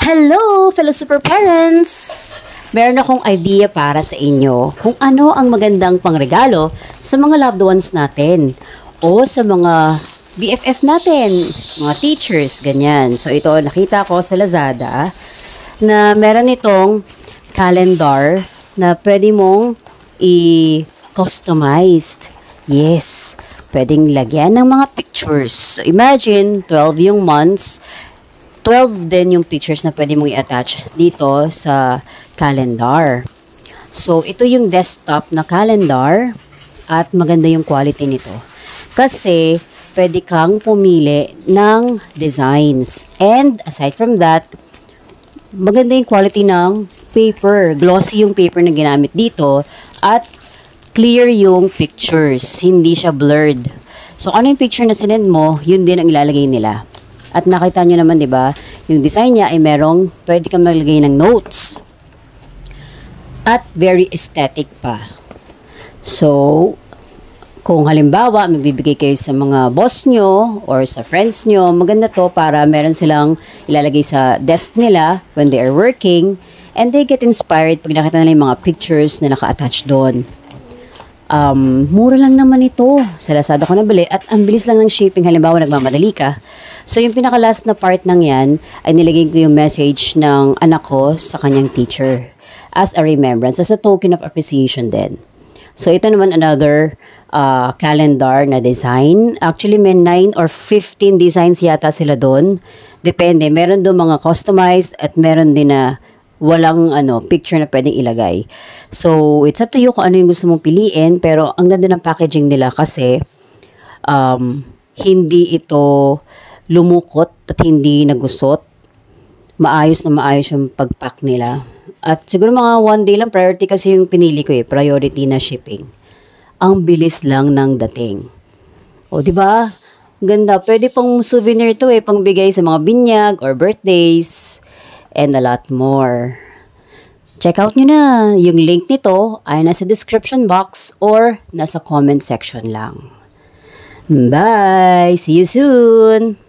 Hello, fellow super parents! Meron akong idea para sa inyo kung ano ang magandang pangregalo sa mga loved ones natin o sa mga BFF natin, mga teachers, ganyan. So ito, nakita ko sa Lazada na meron itong calendar na pwede mong i-customized. Yes, pwedeng lagyan ng mga pictures. So imagine, 12 yung months, 12 din yung pictures na pwede mong i-attach dito sa calendar. So, ito yung desktop na calendar at maganda yung quality nito. Kasi, pwede kang pumili ng designs. And, aside from that, maganda yung quality ng paper. Glossy yung paper na ginamit dito at clear yung pictures. Hindi siya blurred. So, ano yung picture na sinend mo, yun din ang ilalagay nila. At nakita nyo naman, di ba, yung design niya ay merong pwede kang maglagay ng notes. At very aesthetic pa. So, kung halimbawa, magbibigay kayo sa mga boss nyo or sa friends nyo, maganda to para meron silang ilalagay sa desk nila when they are working and they get inspired pag nakita nila yung mga pictures na naka-attach doon. Mura lang naman ito. Sa Lazada ko nabili at ang bilis lang ng shipping halimbawa nagmamadali ka. So yung pinaka-last na part ng yan ay nilagay ko yung message ng anak ko sa kanyang teacher as a remembrance, as a token of appreciation din. So ito naman another calendar na design. Actually may 9 or 15 designs yata sila doon. Depende. Meron doon mga customized at meron din na walang picture na pwedeng ilagay. So, it's up to you kung ano yung gusto mong piliin. Pero, ang ganda ng packaging nila kasi hindi ito lumukot at hindi nagusot. Maayos na maayos yung pag-pack nila. At siguro mga one day lang, priority kasi yung pinili ko priority na shipping. Ang bilis lang ng dating. O, di ba? Ganda. Pwede pang souvenir to pang bigay sa mga binyag or birthdays. And a lot more. Check out nyo na. Yung link nito ay nasa description box or nasa comment section lang. Bye! See you soon!